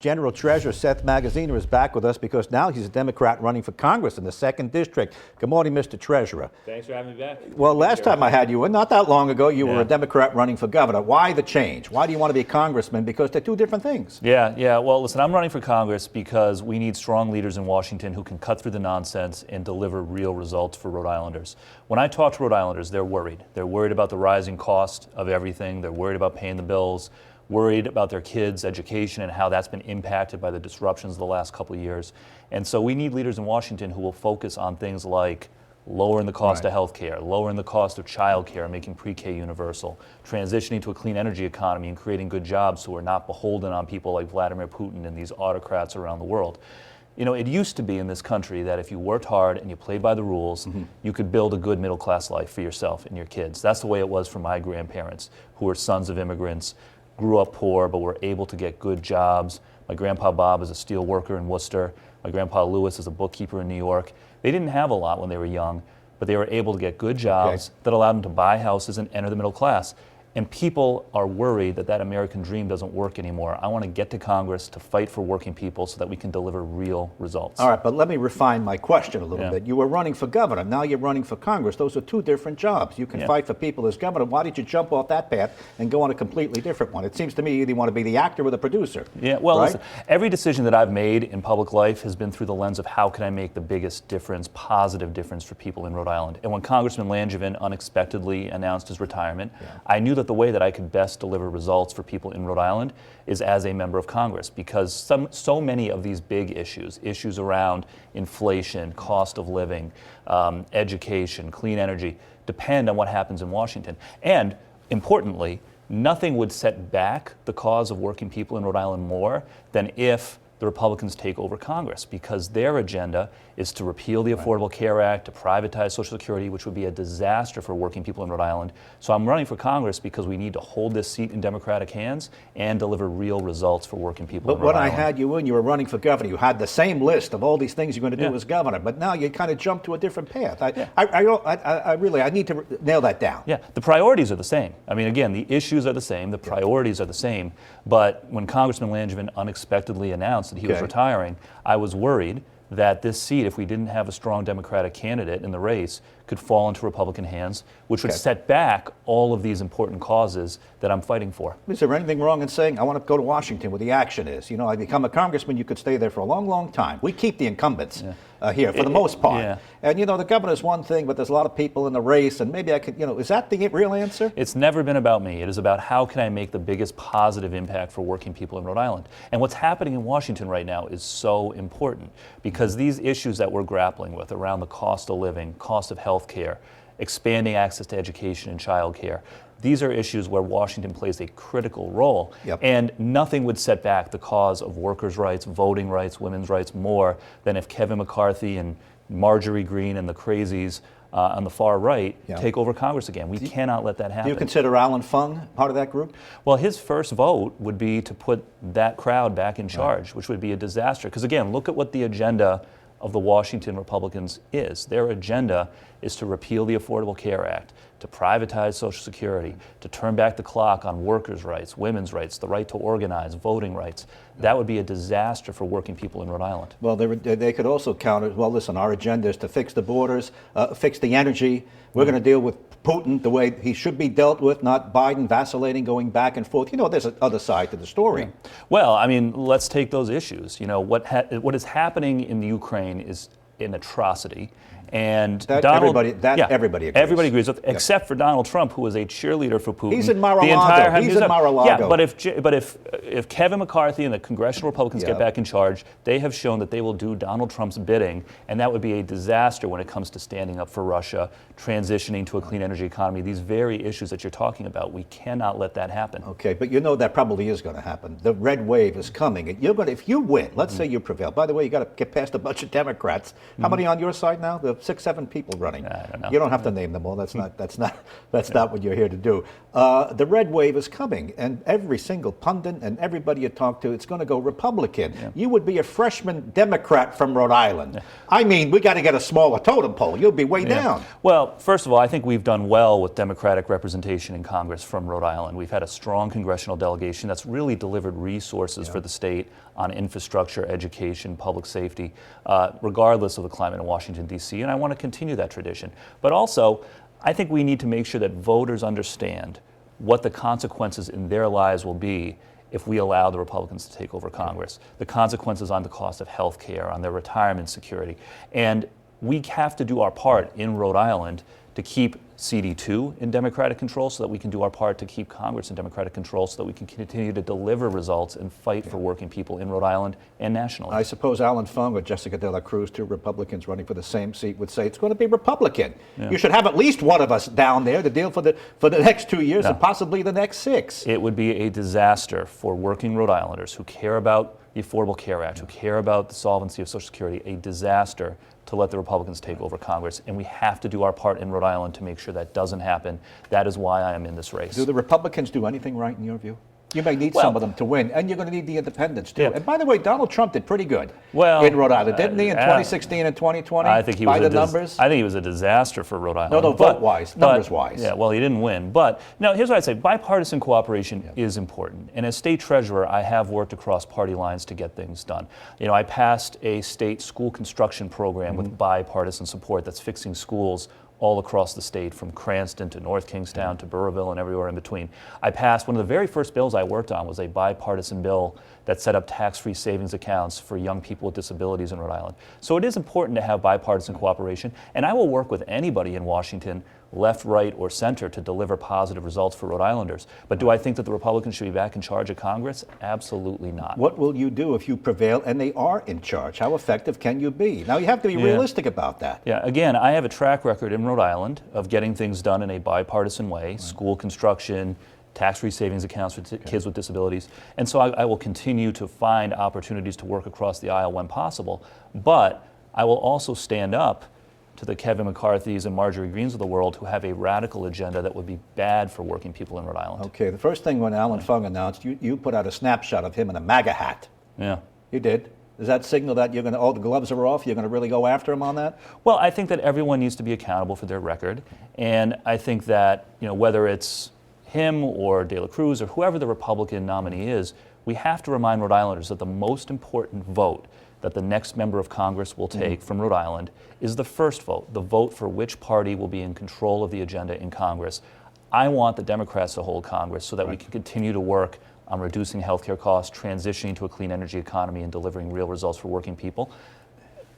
General Treasurer Seth Magaziner is back with us because now he's a Democrat running for Congress in the 2nd District. Good morning, Mr. Treasurer. Thanks for having me back. Well, last time I had you in, not that long ago, you were a Democrat running for governor. Why the change? Why do you want to be a congressman? Because they're two different things. Yeah. Well, listen, I'm running for Congress because we need strong leaders in Washington who can cut through the nonsense and deliver real results for Rhode Islanders. When I talk to Rhode Islanders, they're worried. They're worried about the rising cost of everything. They're worried about paying the bills, worried about their kids' education and how that's been impacted by the disruptions of the last couple of years. And so we need leaders in Washington who will focus on things like lowering the cost of health care, lowering the cost of child care, making pre-K universal, transitioning to a clean energy economy and creating good jobs so we're not beholden on people like Vladimir Putin and these autocrats around the world. You know, it used to be in this country that if you worked hard and you played by the rules, you could build a good middle-class life for yourself and your kids. That's the way it was for my grandparents, who were sons of immigrants, grew up poor, but were able to get good jobs. My grandpa Bob is a steel worker in Worcester. My grandpa Lewis is a bookkeeper in New York. They didn't have a lot when they were young, but they were able to get good jobs that allowed them to buy houses and enter the middle class. And people are worried that that American dream doesn't work anymore. I want to get to Congress to fight for working people so that we can deliver real results. All right, but let me refine my question a little bit. You were running for governor. Now you're running for Congress. Those are two different jobs. You can fight for people as governor. Why did you jump off that path and go on a completely different one? It seems to me you either want to be the actor or the producer. Yeah, well, listen, every decision that I've made in public life has been through the lens of how can I make the biggest difference, positive difference for people in Rhode Island. And when Congressman Langevin unexpectedly announced his retirement, I knew that the way that I could best deliver results for people in Rhode Island is as a member of Congress, because so many of these big issues around inflation, cost of living, education, clean energy, depend on what happens in Washington. And importantly, nothing would set back the cause of working people in Rhode Island more than if the Republicans take over Congress, because their agenda is to repeal the Affordable Care Act, to privatize Social Security, which would be a disaster for working people in Rhode Island. So I'm running for Congress because we need to hold this seat in Democratic hands and deliver real results for working people in Rhode Island. But when I had you in, you were running for governor. You had the same list of all these things you're going to do as governor, but now you kind of jumped to a different path. I need to nail that down. Yeah, the priorities are the same. I mean, again, the issues are the same, the priorities are the same, but when Congressman Langevin unexpectedly announced that he was retiring, I was worried that this seat, if we didn't have a strong Democratic candidate in the race, could fall into Republican hands, which would set back all of these important causes that I'm fighting for. Is there anything wrong in saying, I want to go to Washington where the action is? You know, I become a congressman, you could stay there for a long, long time. We keep the incumbents here for the most part. And, you know, the governor's one thing, but there's a lot of people in the race, and maybe I could, you know, is that the real answer? It's never been about me. It is about how can I make the biggest positive impact for working people in Rhode Island. And what's happening in Washington right now is so important, because these issues that we're grappling with around the cost of living, cost of health care, expanding access to education and child care, these are issues where Washington plays a critical role. And nothing would set back the cause of workers' rights, voting rights, women's rights more than if Kevin McCarthy and Marjorie Greene and the crazies on the far right take over Congress again. We cannot let that happen. Do you consider Alan Fung part of that group? Well, his first vote would be to put that crowd back in charge, which would be a disaster. Because again, look at what the agenda of the Washington Republicans is. Their agenda is to repeal the Affordable Care Act, to privatize Social Security, to turn back the clock on workers' rights, women's rights, the right to organize, voting rights. That would be a disaster for working people in Rhode Island. Well, they could also counter, well, listen, our agenda is to fix the borders, fix the energy. We're going to deal with Putin the way he should be dealt with, not Biden vacillating, going back and forth. You know, there's another side to the story. Well, I mean, let's take those issues. You know, what is happening in the Ukraine is an atrocity. And everybody agrees. Everybody agrees with, except for Donald Trump, who is a cheerleader for Putin. He's in Mar-a-Lago. He's in Mar-a-Lago. Yeah, but if Kevin McCarthy and the congressional Republicans get back in charge, they have shown that they will do Donald Trump's bidding, and that would be a disaster when it comes to standing up for Russia, transitioning to a clean energy economy. These very issues that you're talking about, we cannot let that happen. Okay, but you know that probably is going to happen. The red wave is coming. You're going to, if you win, let's say you prevail. By the way, you got to get past a bunch of Democrats. How many on your side now? 6, 7 people running. I don't know. You don't have to name them all. That's not what you're here to do. The red wave is coming, and every single pundit and everybody you talk to, it's going to go Republican. Yeah. You would be a freshman Democrat from Rhode Island. Yeah. I mean, we got to get a smaller totem pole. You'll be way down. Well, first of all, I think we've done well with Democratic representation in Congress from Rhode Island. We've had a strong congressional delegation that's really delivered resources for the state on infrastructure, education, public safety, regardless of the climate in Washington, D.C., and I want to continue that tradition. But also, I think we need to make sure that voters understand what the consequences in their lives will be if we allow the Republicans to take over Congress. The consequences on the cost of health care, on their retirement security. And we have to do our part in Rhode Island to keep CD2 in Democratic control so that we can do our part to keep Congress in Democratic control so that we can continue to deliver results and fight for working people in Rhode Island and nationally. I suppose Alan Fung or Jessica De La Cruz, 2 Republicans running for the same seat, would say it's going to be Republican. Yeah. You should have at least one of us down there to deal for the next 2 years and possibly the next 6. It would be a disaster for working Rhode Islanders who care about the Affordable Care Act, who care about the solvency of Social Security, a disaster to let the Republicans take over Congress. And we have to do our part in Rhode Island to make sure that doesn't happen. That is why I am in this race. Do the Republicans do anything right in your view? You may need some of them to win, and you're going to need the independents too. Yeah. And by the way, Donald Trump did pretty good in Rhode Island, didn't he, in 2016 and 2020? I think he was by the numbers. I think he was a disaster for Rhode Island. No, vote-wise, numbers-wise. Yeah, well, he didn't win. But now, here's what I'd say. Bipartisan cooperation is important. And as state treasurer, I have worked across party lines to get things done. You know, I passed a state school construction program with bipartisan support that's fixing schools all across the state, from Cranston to North Kingstown to Burrillville and everywhere in between. I passed, one of the very first bills I worked on was a bipartisan bill that set up tax-free savings accounts for young people with disabilities in Rhode Island. So it is important to have bipartisan cooperation, and I will work with anybody in Washington, left, right, or center, to deliver positive results for Rhode Islanders. But do I think that the Republicans should be back in charge of Congress? Absolutely not. What will you do if you prevail and they are in charge? How effective can you be? Now, you have to be realistic about that. Yeah, again, I have a track record in Rhode Island of getting things done in a bipartisan way, school construction, tax-free savings accounts for kids with disabilities. And so I will continue to find opportunities to work across the aisle when possible. But I will also stand up to the Kevin McCarthy's and Marjorie Greens of the world who have a radical agenda that would be bad for working people in Rhode Island. Okay, the first thing when Alan Fung announced, you put out a snapshot of him in a MAGA hat. Yeah. You did. Does that signal that you're going to, the gloves are off, you're going to really go after him on that? Well, I think that everyone needs to be accountable for their record. And I think that, whether it's him or De La Cruz or whoever the Republican nominee is, we have to remind Rhode Islanders that the most important vote that the next member of Congress will take from Rhode Island is the first vote, the vote for which party will be in control of the agenda in Congress. I want the Democrats to hold Congress so that we can continue to work on reducing healthcare costs, transitioning to a clean energy economy, and delivering real results for working people.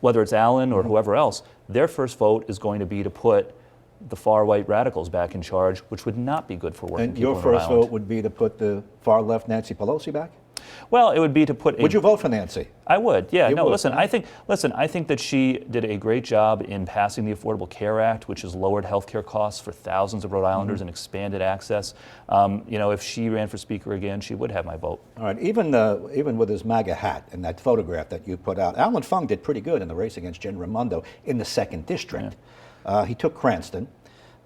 Whether it's Alan or whoever else, their first vote is going to be to put the far-right radicals back in charge, which would not be good for working people in Rhode Island. And your first vote would be to put the far-left Nancy Pelosi back? Well, it would be to put. Would you vote for Nancy? I would. Yeah. You no. would. Listen. I think that she did a great job in passing the Affordable Care Act, which has lowered health care costs for thousands of Rhode Islanders and expanded access. If she ran for Speaker again, she would have my vote. All right. Even with his MAGA hat and that photograph that you put out, Alan Fung did pretty good in the race against Jen Raimondo in the 2nd District. Yeah. He took Cranston.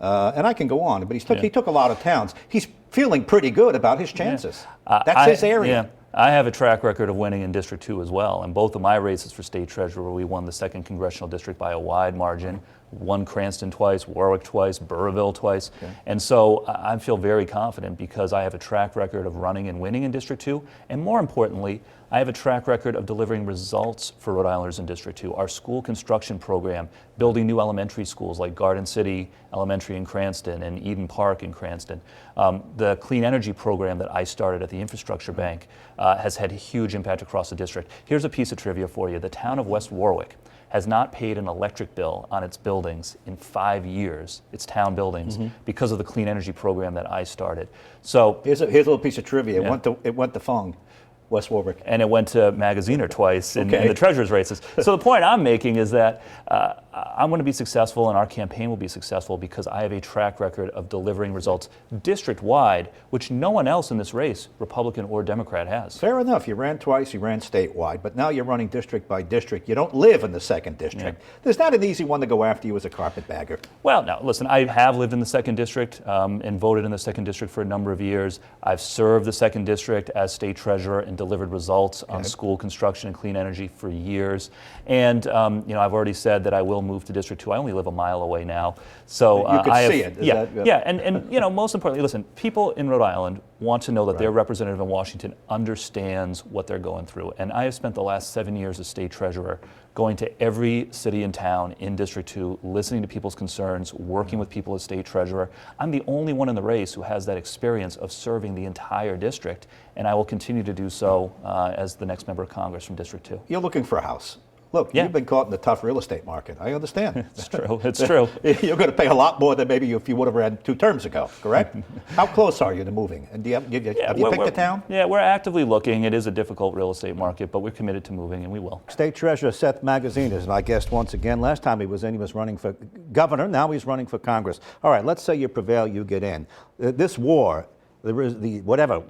And I can go on, but he took a lot of towns. He's feeling pretty good about his chances. That's his area. Yeah. I have a track record of winning in District 2 as well. And both of my races for state treasurer, we won the 2nd congressional district by a wide margin. Won Cranston twice, Warwick twice, Burrillville twice. Okay. And so I feel very confident because I have a track record of running and winning in District 2. And more importantly, I have a track record of delivering results for Rhode Islanders in District 2. Our school construction program, building new elementary schools like Garden City Elementary in Cranston and Eden Park in Cranston. The clean energy program that I started at the Infrastructure Bank has had a huge impact across the district. Here's a piece of trivia for you. The town of West Warwick has not paid an electric bill on its buildings in 5 years, its town buildings, because of the clean energy program that I started. So here's a little piece of trivia. It went to Fung, West Warwick. And it went to Magaziner twice in the treasurer's races. So the point I'm making is that I'm going to be successful and our campaign will be successful because I have a track record of delivering results district-wide, which no one else in this race, Republican or Democrat, has. Fair enough. You ran twice, you ran statewide, but now you're running district by district. You don't live in the 2nd District. There's not an easy one to go after you as a carpetbagger. Well, now, listen, I have lived in the 2nd District and voted in the 2nd District for a number of years. I've served the 2nd District as state treasurer and delivered results on school construction and clean energy for years. And, I've already said that I will move to District 2. I only live a mile away now. So you can I have, see it. And most importantly, listen, people in Rhode Island want to know that their representative in Washington understands what they're going through. And I have spent the last 7 years as state treasurer going to every city and town in District 2, listening to people's concerns, working with people as state treasurer. I'm the only one in the race who has that experience of serving the entire district, and I will continue to do so as the next member of Congress from District 2. You're looking for a house. Look, you've been caught in the tough real estate market. I understand. It's true. It's true. You're going to pay a lot more than maybe if you would have ran 2 terms ago, correct? How close are you to moving? And have you picked a town? Yeah, we're actively looking. It is a difficult real estate market, but we're committed to moving, and we will. State Treasurer Seth Magaziner is my guest once again. Last time he was in, he was running for governor. Now he's running for Congress. All right, let's say you prevail, you get in. This war, there is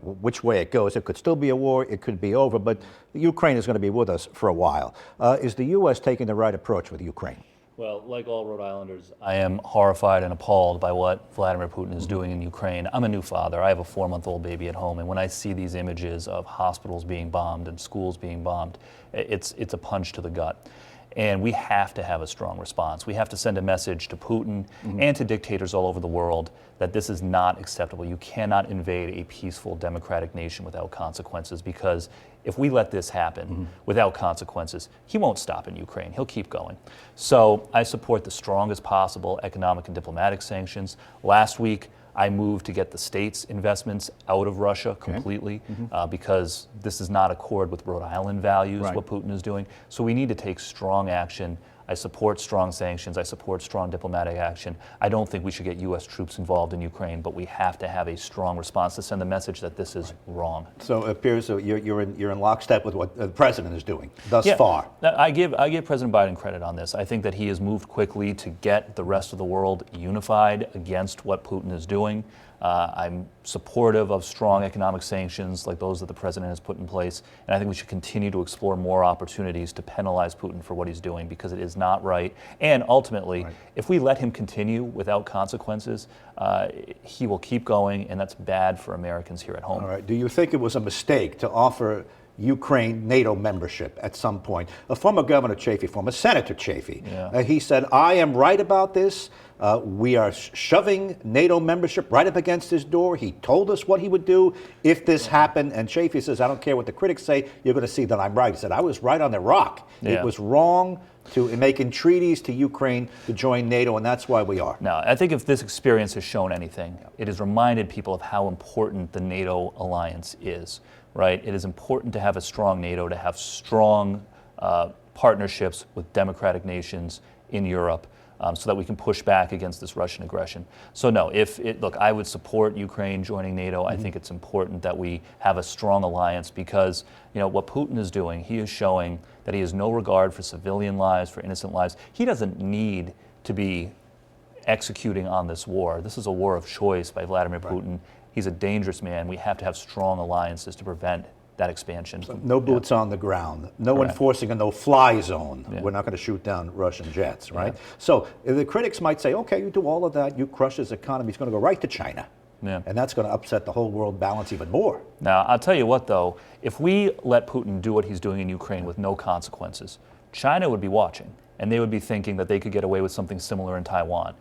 which way it goes, it could still be a war, it could be over, but Ukraine is going to be with us for a while. Is the U.S. taking the right approach with Ukraine? Well, like all Rhode Islanders, I am horrified and appalled by what Vladimir Putin is doing in Ukraine. I'm a new father. I have a 4-month-old baby at home, and when I see these images of hospitals being bombed and schools being bombed, it's a punch to the gut. And we have to have a strong response. We have to send a message to Putin and to dictators all over the world that this is not acceptable. You cannot invade a peaceful democratic nation without consequences, because if we let this happen without consequences, he won't stop in Ukraine. He'll keep going. So I support the strongest possible economic and diplomatic sanctions. Last week, I moved to get the state's investments out of Russia completely because this does not accord with Rhode Island values, what Putin is doing. So we need to take strong action. I support strong sanctions. I support strong diplomatic action. I don't think we should get U.S. troops involved in Ukraine, but we have to have a strong response to send the message that this is wrong. So it appears that you're in lockstep with what the president is doing thus far. I give President Biden credit on this. I think that he has moved quickly to get the rest of the world unified against what Putin is doing. I'm supportive of strong economic sanctions like those that the president has put in place, and I think we should continue to explore more opportunities to penalize Putin for what he's doing, because it is not right. And ultimately, if we let him continue without consequences, he will keep going, and that's bad for Americans here at home. All right. Do you think it was a mistake to offer Ukraine NATO membership at some point? A former Governor Chafee, former Senator Chafee, he said, I am right about this. We are shoving NATO membership right up against his door. He told us what he would do if this happened. And Chafee says, I don't care what the critics say, you're going to see that I'm right. He said, I was right on the rock. It was wrong to make entreaties to Ukraine to join NATO, and that's why we are. Now, I think if this experience has shown anything, it has reminded people of how important the NATO alliance is, right? It is important to have a strong NATO, to have strong partnerships with democratic nations in Europe, so that we can push back against this Russian aggression. So no, look, I would support Ukraine joining NATO. I think it's important that we have a strong alliance, because what Putin is doing, he is showing that he has no regard for civilian lives, for innocent lives. He doesn't need to be executing on this war. This is a war of choice by Vladimir Putin. He's a dangerous man. We have to have strong alliances to prevent that expansion. So no boots on the ground, no enforcing a no-fly zone. We're not going to shoot down Russian jets, right? So the critics might say, okay, you do all of that, you crush his economy, it's going to go right to China. And that's going to upset the whole world balance even more. Now, I'll tell you what, though, if we let Putin do what he's doing in Ukraine with no consequences, China would be watching, and they would be thinking that they could get away with something similar in Taiwan.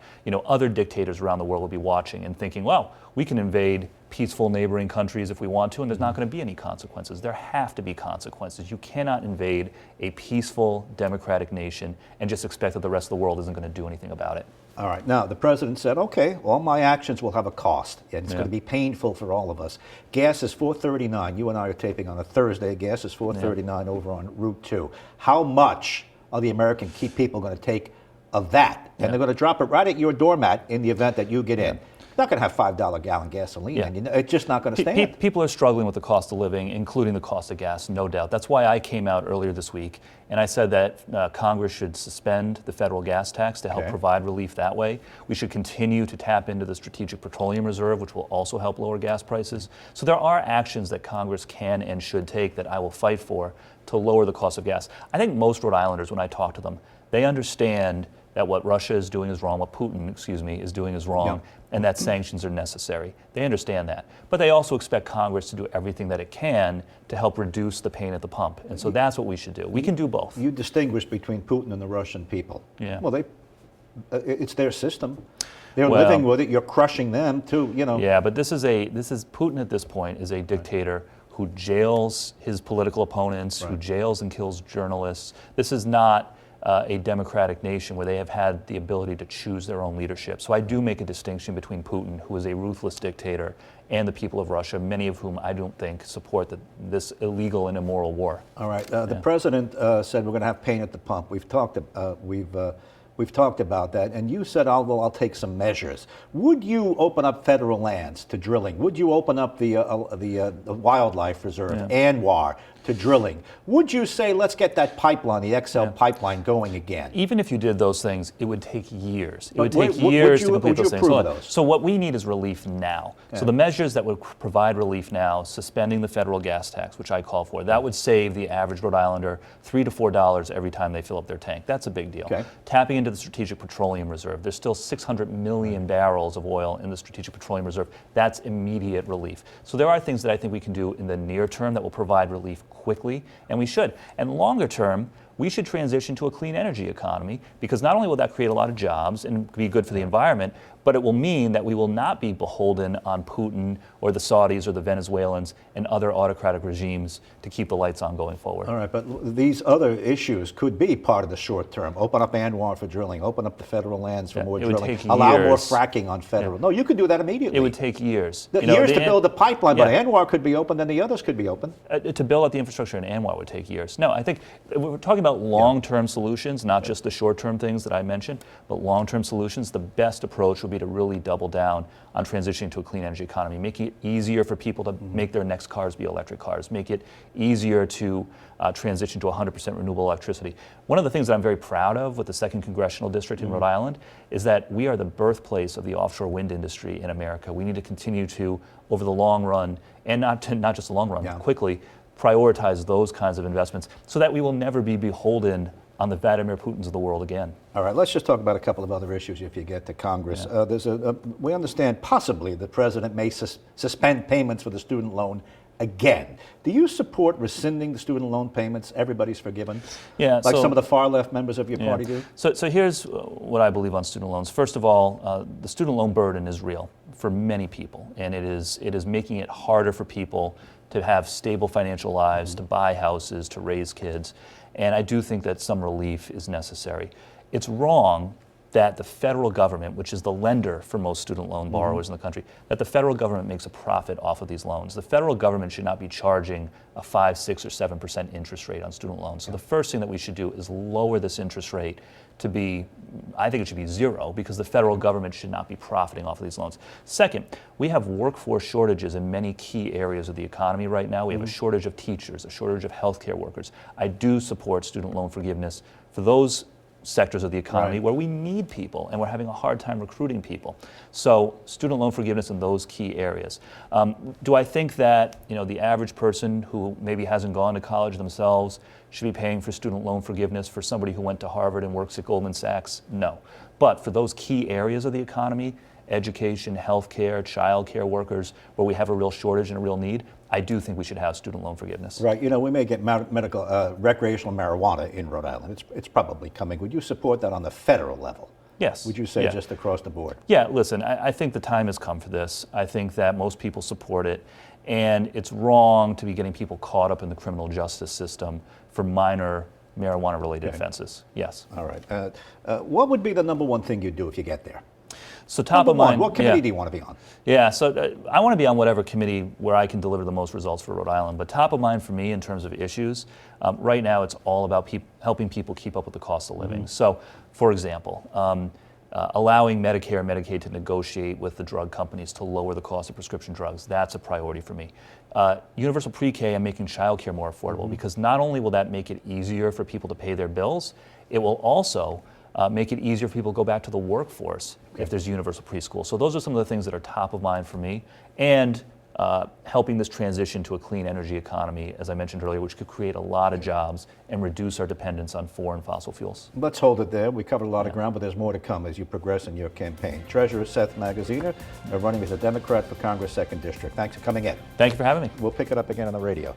Other dictators around the world will be watching and thinking, well, we can invade peaceful neighboring countries if we want to, and there's not going to be any consequences. There have to be consequences. You cannot invade a peaceful, democratic nation and just expect that the rest of the world isn't going to do anything about it. All right. Now, the president said, okay, all my actions will have a cost, and it's going to be painful for all of us. Gas is $4.39. You and I are taping on a Thursday. Gas is $4.39 over on Route 2. How much are the American people going to take of that? And they're going to drop it right at your doormat in the event that you get in. not going to have $5 gallon gasoline, and it's just not going to stand. People are struggling with the cost of living, including the cost of gas, no doubt. That's why I came out earlier this week and I said that Congress should suspend the federal gas tax to help provide relief that way. We should continue to tap into the Strategic Petroleum Reserve, which will also help lower gas prices. So there are actions that Congress can and should take that I will fight for to lower the cost of gas. I think most Rhode Islanders, when I talk to them, they understand that what Russia is doing is wrong, what Putin, is doing is wrong, and that sanctions are necessary. They understand that. But they also expect Congress to do everything that it can to help reduce the pain at the pump. And so that's what we should do. We can do both. You distinguish between Putin and the Russian people. Yeah. Well, it's their system. They're living with it. You're crushing them too, Yeah, but this is Putin at this point is a dictator who jails his political opponents, who jails and kills journalists. This is not a democratic nation where they have had the ability to choose their own leadership. So I do make a distinction between Putin, who is a ruthless dictator, and the people of Russia, many of whom I don't think support this illegal and immoral war. All right. The president said we're going to have pain at the pump. We've talked about that, and you said, I'll take some measures. Would you open up federal lands to drilling? Would you open up the wildlife reserve, ANWR, to drilling? Would you say, let's get that pipeline, the XL pipeline, going again? Even if you did those things, it would take years. It would take years to complete those things. So what we need is relief now. So the measures that would provide relief now, suspending the federal gas tax, which I call for, that would save the average Rhode Islander $3 to $4 every time they fill up their tank. That's a big deal. Tapping into the Strategic Petroleum Reserve. There's still 600 million barrels of oil in the Strategic Petroleum Reserve. That's immediate relief. So there are things that I think we can do in the near term that will provide relief quickly, and we should. And longer term, we should transition to a clean energy economy, because not only will that create a lot of jobs and be good for the environment, but it will mean that we will not be beholden on Putin or the Saudis or the Venezuelans and other autocratic regimes to keep the lights on going forward. All right, but these other issues could be part of the short term. Open up ANWR for drilling, open up the federal lands for more drilling, allow more fracking on federal. No, you could do that immediately. It would take years. Years to build the pipeline, but ANWR could be open, then the others could be open. To build out the infrastructure in ANWR would take years. No, I think we're talking about long-term solutions, not just the short-term things that I mentioned, but long-term solutions. The best approach would be to really double down on transitioning to a clean energy economy, making it easier for people to make their next cars be electric cars, make it easier to transition to 100% renewable electricity. One of the things that I'm very proud of with the 2nd Congressional District in Rhode Island is that we are the birthplace of the offshore wind industry in America. We need to continue to, over the long run, and not just the long run, quickly, prioritize those kinds of investments so that we will never be beholden on the Vladimir Putins of the world again. All right, let's just talk about a couple of other issues if you get to Congress. We understand possibly the president may suspend payments for the student loan again. Do you support rescinding the student loan payments? Everybody's forgiven? Yeah. Like some of the far left members of your party do? So here's what I believe on student loans. First of all, the student loan burden is real for many people, and it is making it harder for people to have stable financial lives, to buy houses, to raise kids. And I do think that some relief is necessary. It's wrong that the federal government, which is the lender for most student loan borrowers in the country, that the federal government makes a profit off of these loans. The federal government should not be charging a 5, 6, or 7% interest rate on student loans. So the first thing that we should do is lower this interest rate to be, I think it should be 0, because the federal government should not be profiting off of these loans. Second, we have workforce shortages in many key areas of the economy right now. We have a shortage of teachers, a shortage of healthcare workers. I do support student loan forgiveness for those sectors of the economy where we need people and we're having a hard time recruiting people. So student loan forgiveness in those key areas. Do I think that the average person who maybe hasn't gone to college themselves should be paying for student loan forgiveness for somebody who went to Harvard and works at Goldman Sachs? No. But for those key areas of the economy, education, healthcare, childcare workers, where we have a real shortage and a real need, I do think we should have student loan forgiveness. Right. We may get recreational marijuana in Rhode Island. It's probably coming. Would you support that on the federal level? Yes. Would you say just across the board? Yeah, listen, I think the time has come for this. I think that most people support it, and it's wrong to be getting people caught up in the criminal justice system for minor marijuana-related offenses. Yes. All right. What would be the number one thing you'd do if you get there? So top of mind. What committee do you want to be on? Yeah, so I want to be on whatever committee where I can deliver the most results for Rhode Island. But top of mind for me in terms of issues, right now it's all about helping people keep up with the cost of living. So, for example, allowing Medicare and Medicaid to negotiate with the drug companies to lower the cost of prescription drugs, that's a priority for me. Universal pre-K and making childcare more affordable, because not only will that make it easier for people to pay their bills, it will also make it easier for people to go back to the workforce if there's universal preschool. So those are some of the things that are top of mind for me, and helping this transition to a clean energy economy, as I mentioned earlier, which could create a lot of jobs and reduce our dependence on foreign fossil fuels. Let's hold it there. We covered a lot of ground, but there's more to come as you progress in your campaign. Treasurer Seth Magaziner, running as a Democrat for Congress 2nd District. Thanks for coming in. Thank you for having me. We'll pick it up again on the radio.